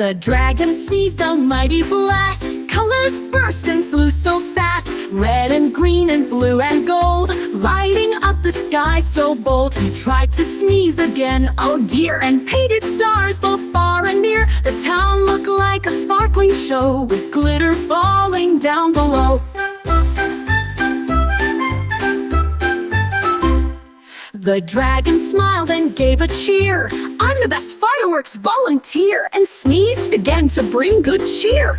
The dragon sneezed a mighty blast. Colors burst and flew so fast, red and green and blue and gold, lighting up the sky so bold. He tried to sneeze again, oh dear, and painted stars both far and near. The town looked like a sparkling show, with glitter falling down below. The dragon smiled and gave a cheer. I'm the best fireworks volunteer, and sneezed again to bring good cheer.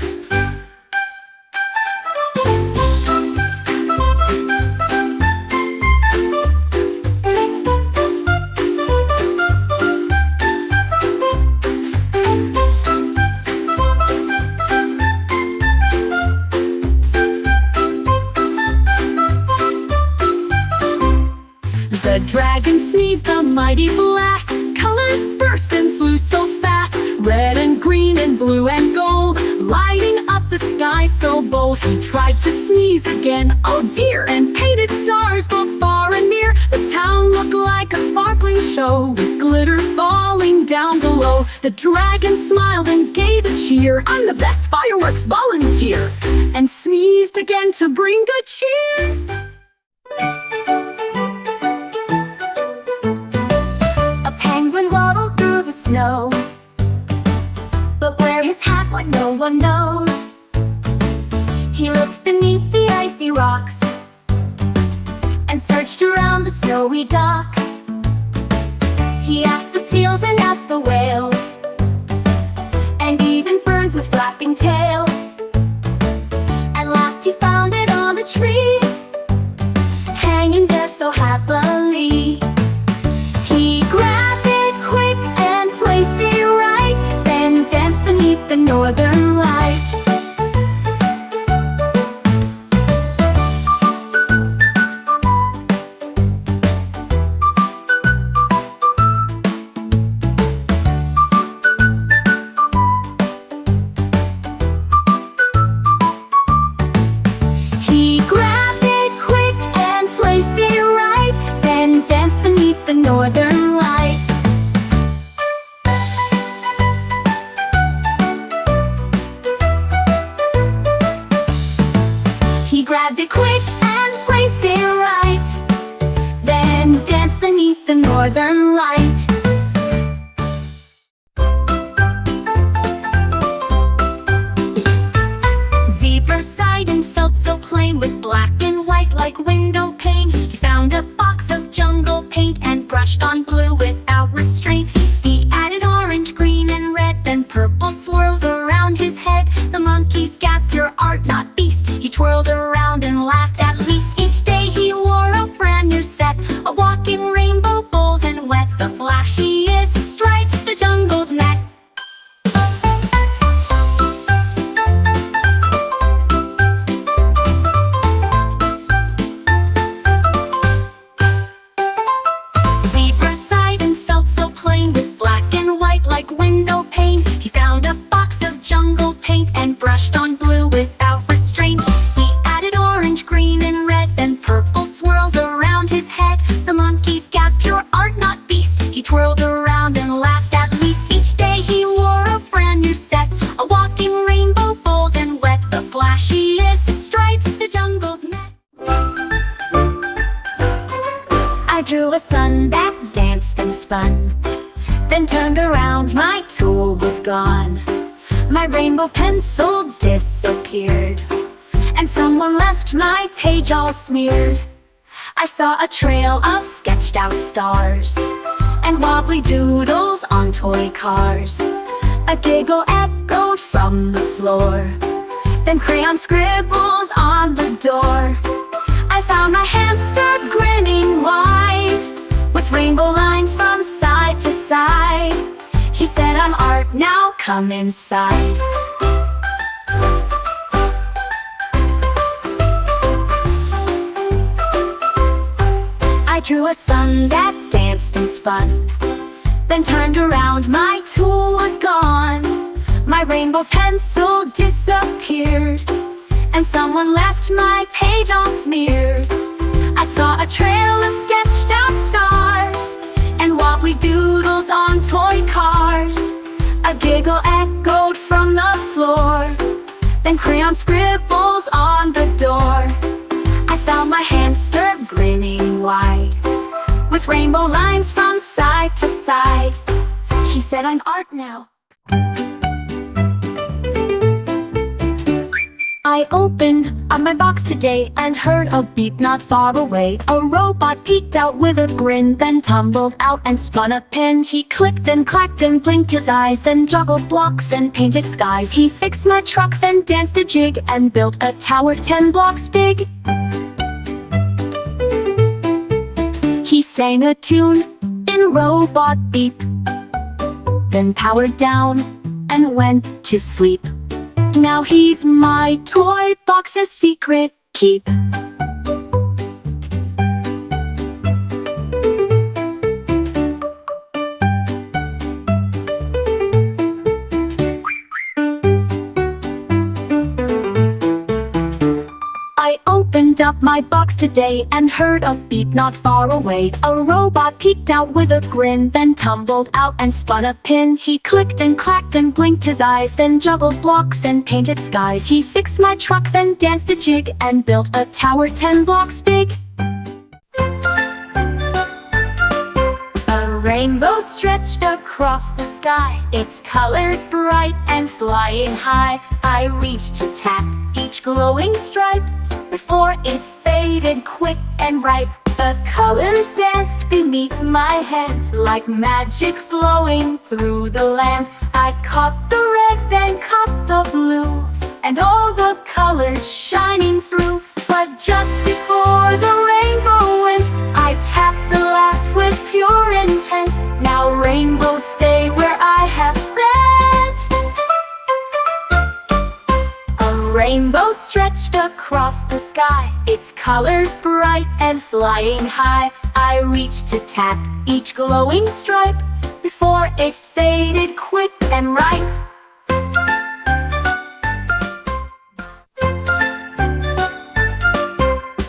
The dragon sneezed a mighty blast. Colors burst and flew so fast, red and green and blue and gold, lighting up the sky so bold. He tried to sneeze again, oh dear, and painted stars both far and near. The town looked like a sparkling show, with glitter falling down below. The dragon smiled and gave a cheer. I'm the best fireworks volunteer, and sneezed again to bring good cheer. Waddled through the snow, but where his hat went no one knows. He looked beneath the icy rocks and searched around the snowy docks. He asked the seals and asked the whales, and even birds with flapping tails. At last he found it on a tree, hanging there so happily. He grabbed it quick and placed it right, then danced beneath the northern light. He grabbed it quick and placed it right, then danced beneath the northern light. He grabbed it quick and placed it right, then danced beneath the northern light. Zebra sighed and felt so plain, with black and white like window pane. He found a box of jungle paint and brushed on blue without restraint. He added orange, green and red, then purple swirls around his head. The monkeys gasped, "Your art, not beast." He twirled around and laughed at least. Each day he wore a brand new set, a walking rainbow bold and wet, the flashiest stripes the jungle's met. Zebra sighed and felt so plain, with black and white like window pane. He found a box of jungle paint and brushed on blue without restraint. He added orange, green and red, then purple swirls around his head. The monkeys gasped, "Your art, not beast." He twirled around and laughed at least. Each day he wore a brand new set, a walking rainbow bold and wet, the flashiest stripes the jungle's met. I drew a sun that danced and spun, then turned around, my tool was gone. My rainbow pencil disappeared, and someone left my page all smeared. I saw a trail of sketched out stars, and wobbly doodles on toy cars. A giggle echoed from the floor, then crayon scribbles on the door. I found my hamster grinning wide, with rainbow lines from side to side. He said, "I'm art, now come inside." I drew a sun that danced and spun, then turned around, my tool was gone. My rainbow pencil disappeared, and someone left my page all smeared. I saw a trail of sketched out stars, and wobbly doodles on toy cars. A A giggle echoed from the floor, then crayon scribbles on the door. I found my hamster grinning wide, with rainbow lines from side to side. He said, "I'm art now." I opened up my box today and heard a beep not far away. A robot peeked out with a grin, then tumbled out and spun a pin. He clicked and clacked and blinked his eyes, then juggled blocks and painted skies. He fixed my truck, then danced a jig and built a tower 10 blocks big. He sang a tune in robot beep, then powered down and went to sleep. Now he's my toy box's secret keep. I opened up my box today and heard a beep not far away. A robot peeked out with a grin, then tumbled out and spun a pin. He clicked and clacked and blinked his eyes, then juggled blocks and painted skies. He fixed my truck, then danced a jig and built a tower 10 blocks big. A rainbow stretched across the sky, its colors bright and flying high. I reached to tap each glowing stripe before it faded quick and ripe. The colors danced beneath my hand like magic flowing through the land. I caught the red, then caught the blue, and all the colors shining through. But just before the rainbow went, I tapped the last with pure intent. Now rainbows stay where I have set. Rainbow stretched across the sky, its colors bright and flying high. I reached to tap each glowing stripe before it faded quick and ripe.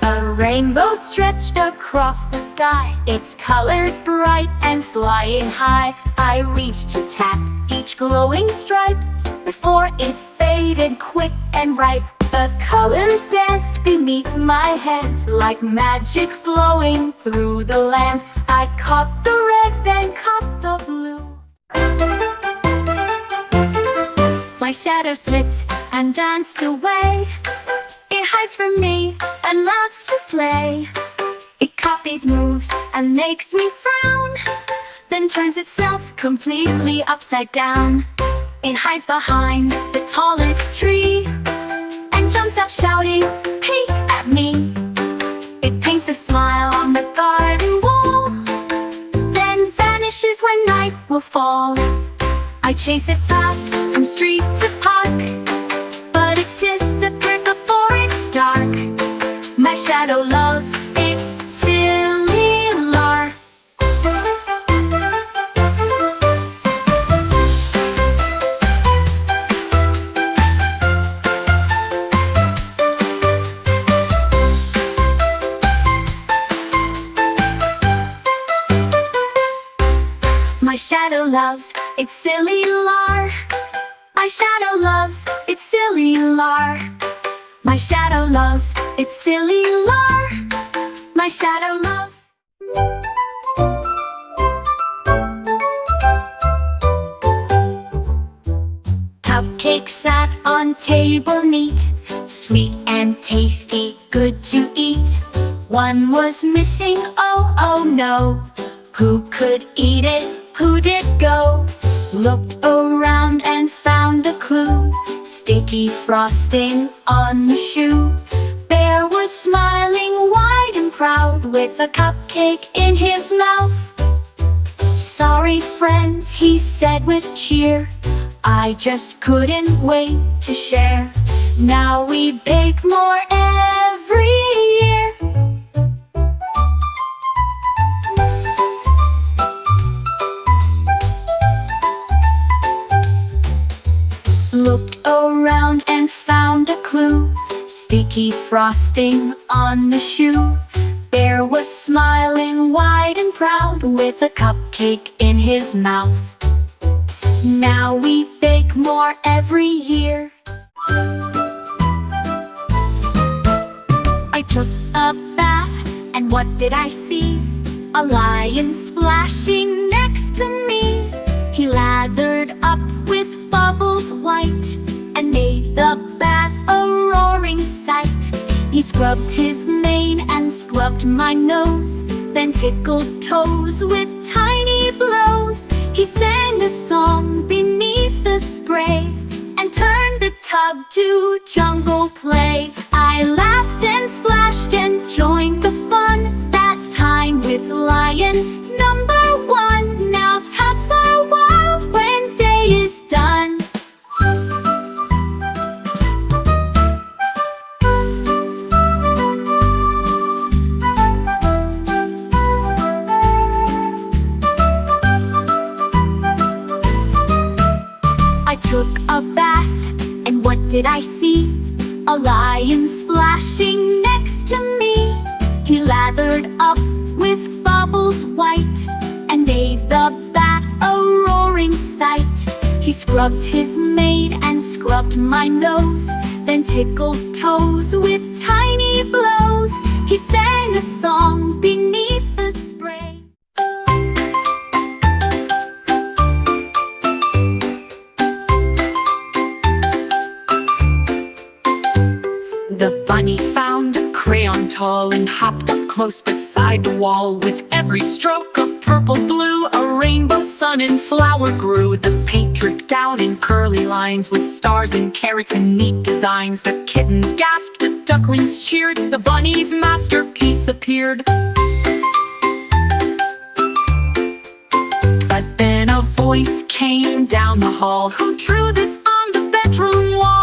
A rainbow stretched across the sky, its colors bright and flying high. I reached to tap each glowing stripe before it faded quick and ripe. The colors danced beneath my hand like magic flowing through the land. I caught the red, then caught the blue. My shadow slipped and danced away. It hides from me and loves to play. It copies moves and makes me frown, then turns itself completely upside down. It hides behind the tallest tree and jumps out shouting, "Peek at me!" It paints a smile on the garden wall, then vanishes when night will fall. I chase it fast from street to park, but it disappears before it's dark. My shadow loves its silly lark. My shadow loves its silly lar. My shadow loves its silly lar. My shadow loves its silly lar. My shadow loves. Cupcake sat on table neat, sweet and tasty, good to eat. One was missing, oh, oh no. Who could eat it? Who did go? Looked around and found a clue. Sticky frosting on the shoe. Bear was smiling wide and proud with a cupcake in his mouth. "Sorry friends," he said with cheer, "I just couldn't wait to share. Now we bake more every year." Looked around and found a clue. Sticky frosting on the shoe. Bear was smiling wide and proud with a cupcake in his mouth. Now we bake more every year. I took a bath, and what did I see? A lion splashing next to me. He lathered up with bubbles white and made the bath a roaring sight. He scrubbed his mane and scrubbed my nose, then tickled toes with tiny blows. He sang a song beneath the spray and turned the tub to jungle play. I laughed and splashed and joined the fun, that time with Lion #1. Now tubs are wild when day is done. I took a bath, and what did I see? A lion splashing next to me. He lathered up with bubbles white and made the bath a roaring sight. He scrubbed his mane and scrubbed my nose, then tickled toes with tiny blows. He sang a song beneath the spray. The bunny found a crayon tall and hopped up close beside the wall. With every stroke of purple blue, a rainbow sun and flower grew. The paint dripped down in curly lines with stars and carrots and neat designs. The kittens gasped, the ducklings cheered, the bunny's masterpiece appeared. But then a voice came down the hall. Who drew this on the bedroom wall?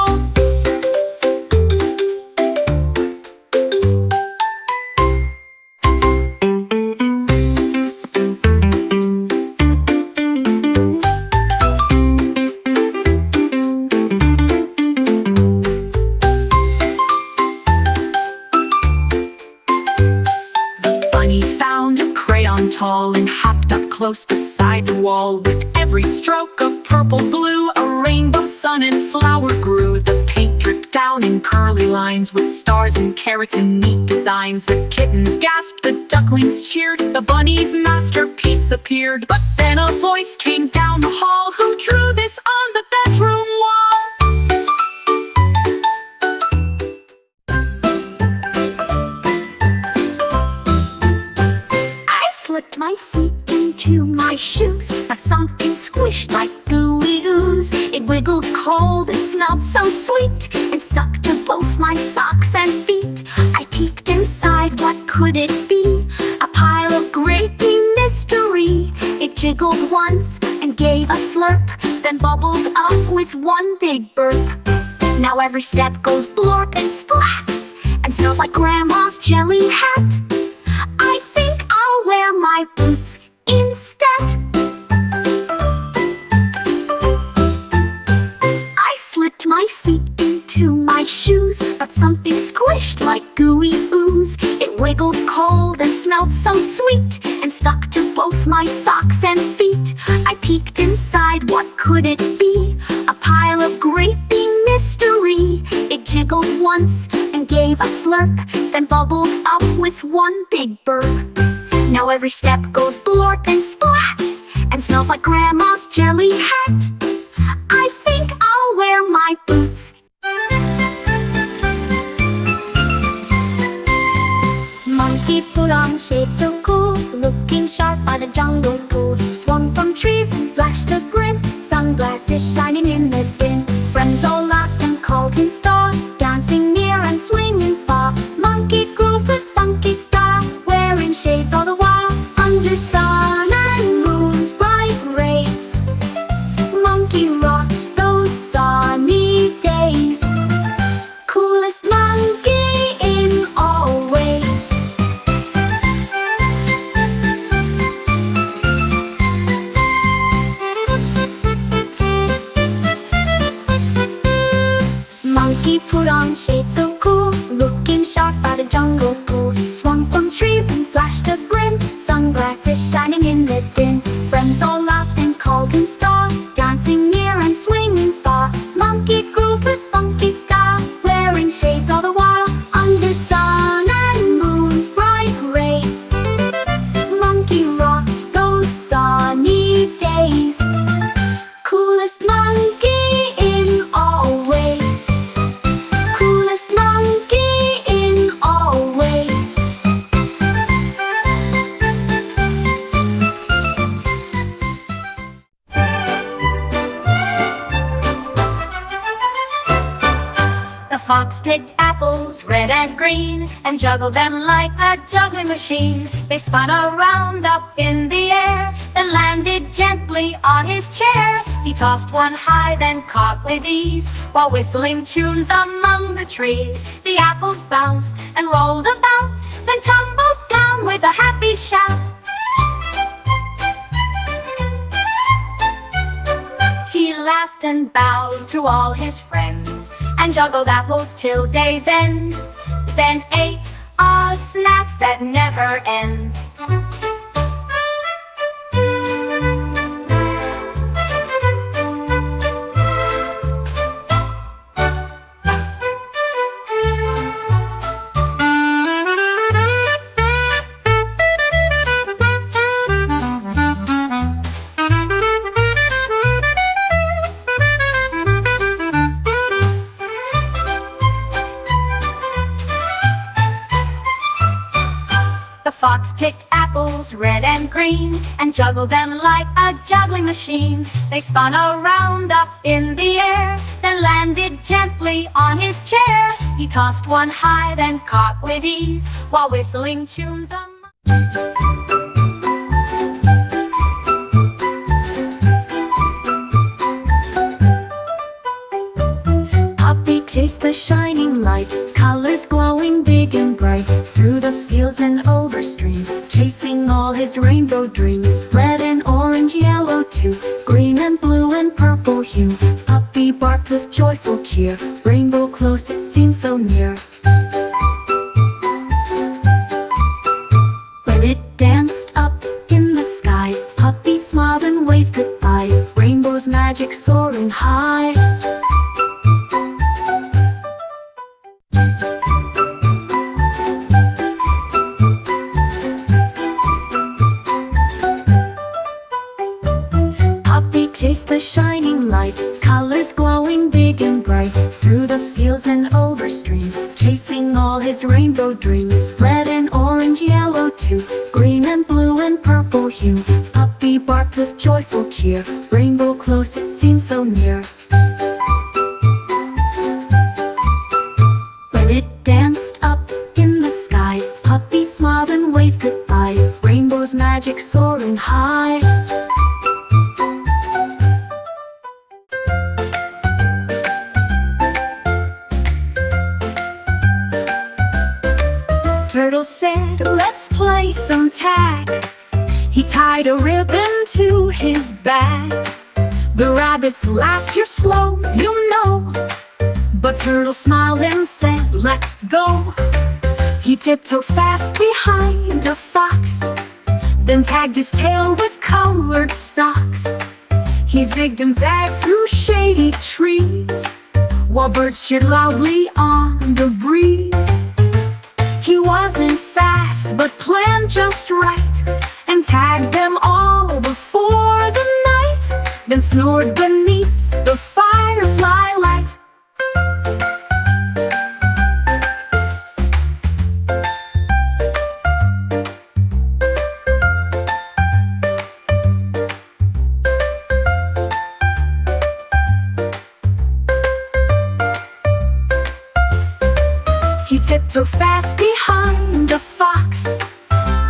Tall and hopped up close beside the wall. With every stroke of purple blue, a rainbow sun and flower grew. The paint dripped down in curly lines with stars and carrots and neat designs. The kittens gasped, the ducklings cheered, the bunny's masterpiece appeared. But then a voice came down the hall. Who drew this on the bedroom wall? Slipped my feet into my shoes, but something squished like gooey ooze. It wiggled cold and smelled so sweet, and stuck to both my socks and feet. I peeked inside, what could it be? A pile of grapey mystery. It jiggled once and gave a slurp, then bubbled up with one big burp. Now every step goes blorp and splat, and smells like Grandma's jelly hat. I think I'll wear my boots instead. I slipped my feet into my shoes, but something squished like gooey ooze. It wiggled cold and smelled so sweet, and stuck to both my socks and feet. I peeked inside, what could it be? A pile of grapey mystery. It jiggled once and gave a slurp, then bubbled up with one big burp. Now every step goes blorp and splat, and smells like Grandma's jelly hat. I think I'll wear my boots. Monkey put on shades so cool, looking sharp by the jungle pool. Swung from trees and flashed a grin, sunglasses shining in the din. Friends all laughed and called him Star, dancing near and swinging far. Monkey grooved with funky style, wearing shades all the while. Under sun and moon's bright rays, Monkey rocked those sunny days. Coolest monkey in all ways. Monkey put on shades so cool, looking sharp by the jungle pool. Swung from trees and flashed a grin, sunglasses shining in the din. Friends all laughed and called him Star, dancing fox picked apples, red and green, and juggled them like a juggling machine. They spun around up in the air, then landed gently on his chair. He tossed one high, then caught with ease, while whistling tunes among the trees. The apples bounced and rolled about, then tumbled down with a happy shout. He laughed and bowed to all his friends, and juggled apples till day's end, then ate a snack that never ends. The fox picked apples, red and green, and juggled them like a juggling machine. They spun around up in the air, then landed gently on his chair. He tossed one high, then caught with ease, while whistling tunes Puppy chased the shining light, colors glowing big and bright, through the fields and over streams, chasing all his rainbow dreams. Red and orange, yellow too, green and blue and purple hue. Puppy barked with joyful cheer, rainbow close, it seemed so near. When it danced up in the sky, Puppy smiled and waved goodbye, rainbow's magic soaring high. Chased the shining light, colors glowing big and bright, through the fields and over streams, chasing all his rainbow dreams. Red and orange, yellow too, green and blue and purple hue. Puppy barked with joyful cheer, rainbow close, it seemed so near. When it danced up in the sky, Puppy smiled and waved goodbye, rainbow's magic soaring high. Turtle said, "Let's play some tag." He tied a ribbon to his bag. The rabbits laughed, "You're slow, you know." But Turtle smiled and said, "Let's go." He tiptoed fast behind a fox, then tagged his tail with colored socks. He zigged and zagged through shady trees, while birds cheered loudly on the breeze. He wasn't fast, but planned just right, and tagged them all before the night, then snored beneath the firefly light. He tiptoed fast behind the fox,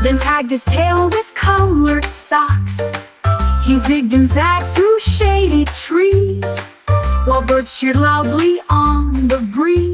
then tagged his tail with colored socks. He zigged and zagged through shady trees, while birds cheered loudly on the breeze.